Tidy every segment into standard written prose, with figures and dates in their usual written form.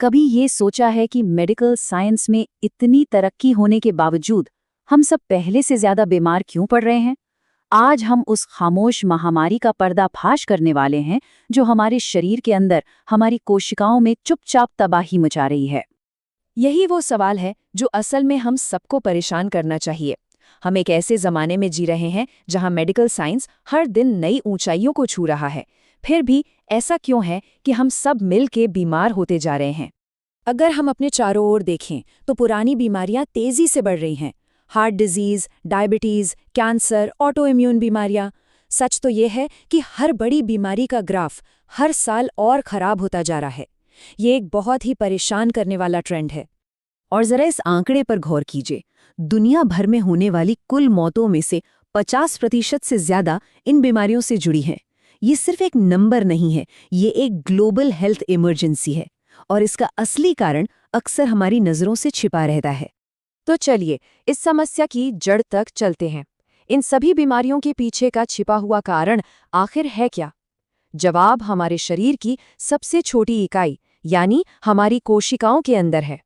कभी ये सोचा है कि मेडिकल साइंस में इतनी तरक्की होने के बावजूद हम सब पहले से ज्यादा बीमार क्यों पड़ रहे हैं? आज हम उस खामोश महामारी का पर्दाफाश करने वाले हैं जो हमारे शरीर के अंदर हमारी कोशिकाओं में चुपचाप तबाही मचा रही है। यही वो सवाल है जो असल में हम सबको परेशान करना चाहिए। हम एक ऐसे ज़माने में जी रहे हैं जहां मेडिकल साइंस हर दिन नई ऊंचाइयों को छू रहा है। फिर भी ऐसा क्यों है कि हम सब मिल के बीमार होते जा रहे हैं? अगर हम अपने चारों ओर देखें तो पुरानी बीमारियां तेज़ी से बढ़ रही हैं। Heart disease, diabetes, cancer, auto immune बीमारियां। सच तो ये है कि हर बड़ी बीमारी का ग्राफ हर साल और ख़राब होता जा रहा है। ये एक बहुत ही परेशान करने वाला ट्रेंड है। और जरा इस आंकड़े पर गौर कीजिए। दुनिया भर में होने वाली कुल मौतों में से 50% से ज्यादा इन बीमारियों से जुड़ी हैं। ये सिर्फ एक नंबर नहीं है, ये एक ग्लोबल हेल्थ इमरजेंसी है और इसका असली कारण अक्सर हमारी नज़रों से छिपा रहता है। तो चलिए इस समस्या की जड़ तक चलते हैं। इन सभी बीमारियों के पीछे का छिपा हुआ कारण आखिर है क्या? जवाब हमारे शरीर की सबसे छोटी इकाई यानी हमारी कोशिकाओं के अंदर है।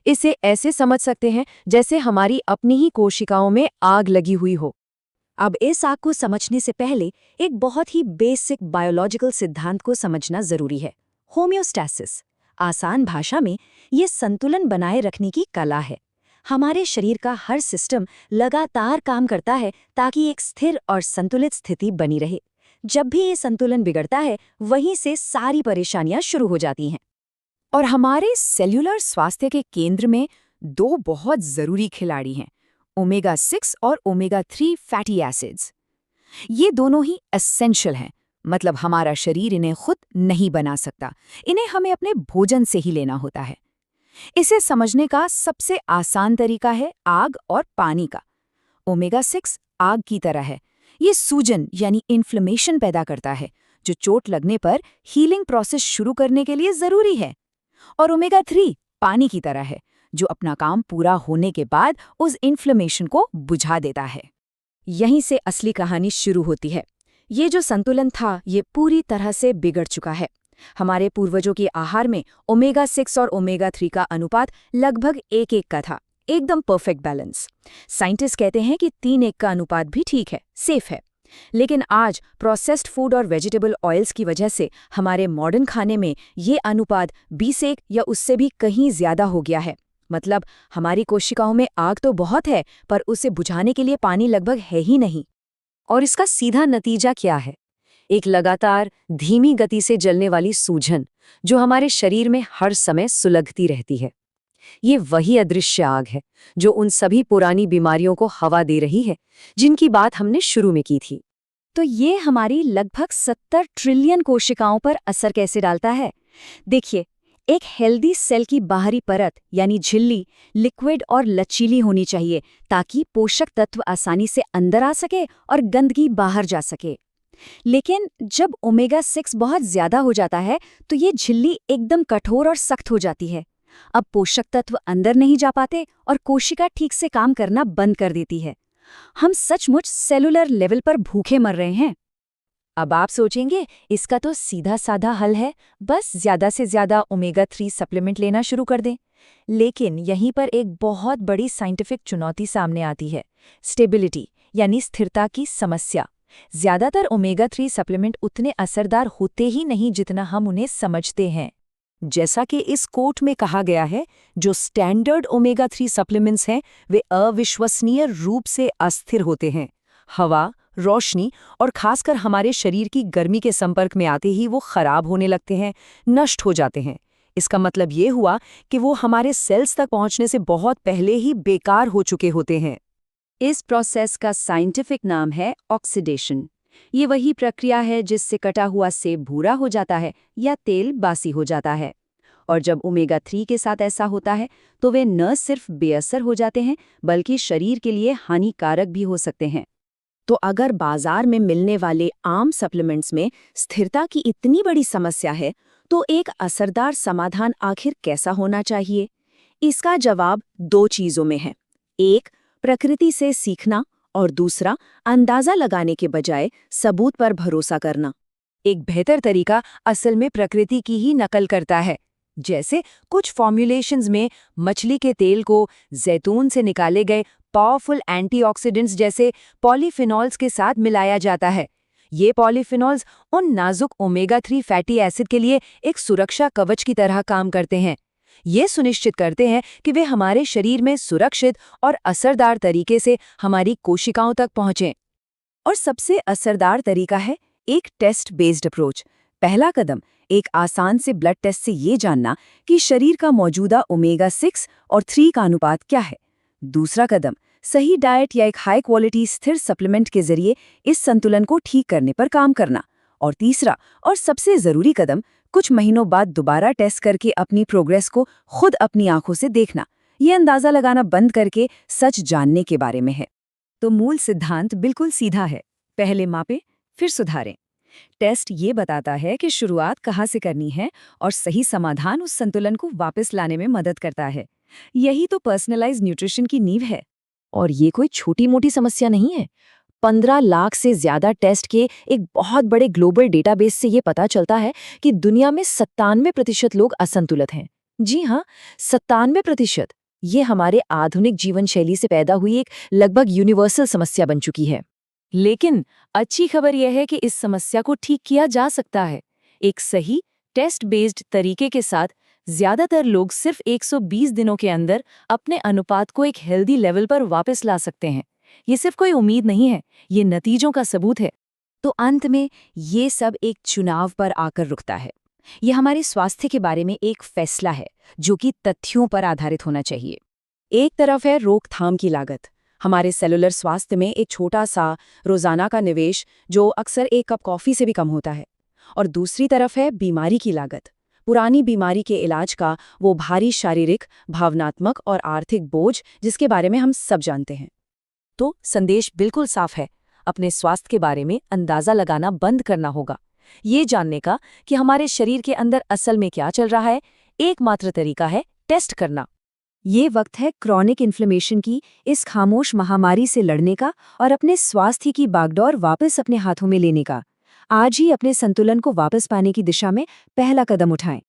इसे ऐसे समझ सकते हैं जैसे हमारी अपनी ही कोशिकाओं में आग लगी हुई हो। अब इस आग को समझने से पहले एक बहुत ही बेसिक बायोलॉजिकल सिद्धांत को समझना जरूरी है, होम्योस्टैसिस। आसान भाषा में ये संतुलन बनाए रखने की कला है। हमारे शरीर का हर सिस्टम लगातार काम करता है ताकि एक स्थिर और संतुलित स्थिति बनी रहे। जब भी ये संतुलन बिगड़ता है, वहीं से सारी परेशानियां शुरू हो जाती हैं। और हमारे सेल्यूलर स्वास्थ्य के केंद्र में दो बहुत जरूरी खिलाड़ी हैं, ओमेगा 6 और ओमेगा 3 फैटी एसिड्स। ये दोनों ही एसेंशियल हैं, मतलब हमारा शरीर इन्हें खुद नहीं बना सकता, इन्हें हमें अपने भोजन से ही लेना होता है। इसे समझने का सबसे आसान तरीका है आग और पानी का। ओमेगा 6 आग की तरह है। ये सूजन यानी इन्फ्लेमेशन पैदा करता है, जो चोट लगने पर हीलिंग प्रोसेस शुरू करने के लिए जरूरी है। और ओमेगा 3 पानी की तरह है, जो अपना काम पूरा होने के बाद उस इन्फ्लेमेशन को बुझा देता है। यहीं से असली कहानी शुरू होती है। ये जो संतुलन था, ये पूरी तरह से बिगड़ चुका है। हमारे पूर्वजों के आहार में ओमेगा 6 और ओमेगा 3 का अनुपात लगभग 1:1 का था, एकदम परफेक्ट बैलेंस। साइंटिस्ट कहते हैं कि 3:1 का अनुपात भी ठीक है, सेफ है। लेकिन आज प्रोसेस्ड फूड और वेजिटेबल ऑयल्स की वजह से हमारे मॉडर्न खाने में ये अनुपात 20:1 या उससे भी कहीं ज्यादा हो गया है। मतलब हमारी कोशिकाओं में आग तो बहुत है, पर उसे बुझाने के लिए पानी लगभग है ही नहीं। और इसका सीधा नतीजा क्या है? एक लगातार धीमी गति से जलने वाली सूजन, जो हमारे शरीर में हर समय सुलगती रहती है। ये वही अदृश्य आग है जो उन सभी पुरानी बीमारियों को हवा दे रही है जिनकी बात हमने शुरू में की थी। तो ये हमारी लगभग 70 ट्रिलियन कोशिकाओं पर असर कैसे डालता है? देखिए, एक हेल्दी सेल की बाहरी परत यानी झिल्ली लिक्विड और लचीली होनी चाहिए ताकि पोषक तत्व आसानी से अंदर आ सके और गंदगी बाहर जा सके। लेकिन जब ओमेगा 6 बहुत ज्यादा हो जाता है तो ये झिल्ली एकदम कठोर और सख्त हो जाती है। अब पोषक तत्व अंदर नहीं जा पाते और कोशिका ठीक से काम करना बंद कर देती है। हम सचमुच सेलुलर लेवल पर भूखे मर रहे हैं। अब आप सोचेंगे इसका तो सीधा साधा हल है, बस ज्यादा से ज्यादा ओमेगा 3 सप्लीमेंट लेना शुरू कर दें। लेकिन यहीं पर एक बहुत बड़ी साइंटिफिक चुनौती सामने आती है, स्टेबिलिटी यानी स्थिरता की समस्या। ज्यादातर ओमेगा 3 सप्लीमेंट उतने असरदार होते ही नहीं जितना हम उन्हें समझते हैं। जैसा कि इस कोट में कहा गया है, जो स्टैंडर्ड ओमेगा 3 सप्लीमेंट्स हैं वे अविश्वसनीय रूप से अस्थिर होते हैं। हवा, रोशनी और खासकर हमारे शरीर की गर्मी के संपर्क में आते ही वो खराब होने लगते हैं, नष्ट हो जाते हैं। इसका मतलब ये हुआ कि वो हमारे सेल्स तक पहुंचने से बहुत पहले ही बेकार हो चुके होते हैं। इस प्रोसेस का साइंटिफिक नाम है ऑक्सीडेशन। ये वही प्रक्रिया है जिससे कटा हुआ सेब भूरा हो जाता है या तेल बासी हो जाता है। और जब ओमेगा 3 के साथ ऐसा होता है तो वे न सिर्फ बेअसर हो जाते हैं बल्कि शरीर के लिए हानिकारक भी हो सकते हैं। तो अगर बाजार में मिलने वाले आम सप्लीमेंट्स में स्थिरता की इतनी बड़ी समस्या है, तो एक असरदार समाधान आखिर कैसा होना चाहिए? इसका जवाब 2 चीजों में है। एक, प्रकृति से सीखना और दूसरा, अंदाजा लगाने के बजाय सबूत पर भरोसा करना। एक बेहतर तरीका असल में प्रकृति की ही नकल करता है। जैसे कुछ फॉर्मुलेशंस में मछली के तेल को जैतून से निकाले गए पावरफुल एंटीऑक्सीडेंट्स जैसे पॉलीफिनॉल्स के साथ मिलाया जाता है। ये पॉलीफिनॉल्स उन नाजुक ओमेगा 3 फैटी एसिड के लिए एक सुरक्षा कवच की तरह काम करते हैं। ये सुनिश्चित करते हैं कि वे हमारे शरीर में सुरक्षित और असरदार तरीके से हमारी कोशिकाओं तक पहुंचें। और सबसे असरदार तरीका है एक टेस्ट बेस्ड अप्रोच। पहला कदम एक आसान से ब्लड टेस्ट से ये जानना कि शरीर का मौजूदा ओमेगा 6 और 3 का अनुपात क्या है। दूसरा कदम सही डाइट या एक हाई क्वालिटी स्थिर सप्लीमेंट के जरिए इस संतुलन को ठीक करने पर काम करना। और तीसरा और सबसे जरूरी कदम कुछ महीनों बाद दोबारा टेस्ट करके अपनी प्रोग्रेस को खुद अपनी आंखों से देखना। ये अंदाजा लगाना बंद करके सच जानने के बारे में है। तो मूल सिद्धांत बिल्कुल सीधा है, पहले मापें फिर सुधारें। टेस्ट ये बताता है कि शुरुआत कहाँ से करनी है और सही समाधान उस संतुलन को वापस लाने में मदद करता है। यही तो पर्सनलाइज्ड न्यूट्रिशन की नींव है। और ये कोई छोटी मोटी समस्या नहीं है। 15 लाख से ज्यादा टेस्ट के एक बहुत बड़े ग्लोबल डेटाबेस से ये पता चलता है कि दुनिया में 97% लोग असंतुलित हैं। जी हाँ, 97%। ये हमारे आधुनिक जीवन शैली से पैदा हुई एक लगभग यूनिवर्सल समस्या बन चुकी है। लेकिन अच्छी खबर यह है कि इस समस्या को ठीक किया जा सकता है। एक सही टेस्ट बेस्ड तरीके के साथ ज्यादातर लोग सिर्फ 120 दिनों के अंदर अपने अनुपात को एक हेल्दी लेवल पर वापस ला सकते हैं। ये सिर्फ कोई उम्मीद नहीं है, ये नतीजों का सबूत है। तो अंत में ये सब एक चुनाव पर आकर रुकता है। ये हमारे स्वास्थ्य के बारे में एक फैसला है जो कि तथ्यों पर आधारित होना चाहिए। एक तरफ है रोकथाम की लागत, हमारे सेलुलर स्वास्थ्य में एक छोटा सा रोजाना का निवेश जो अक्सर एक कप कॉफी से भी कम होता है। और दूसरी तरफ है बीमारी की लागत, पुरानी बीमारी के इलाज का वो भारी शारीरिक, भावनात्मक और आर्थिक बोझ जिसके बारे में हम सब जानते हैं। तो संदेश बिल्कुल साफ है, अपने स्वास्थ्य के बारे में अंदाजा लगाना बंद करना होगा। ये जानने का कि हमारे शरीर के अंदर असल में क्या चल रहा है, एकमात्र तरीका है टेस्ट करना। ये वक्त है क्रॉनिक इन्फ्लेमेशन की इस खामोश महामारी से लड़ने का और अपने स्वास्थ्य की बागडोर वापस अपने हाथों में लेने का। आज ही अपने संतुलन को वापस पाने की दिशा में पहला कदम उठाएं।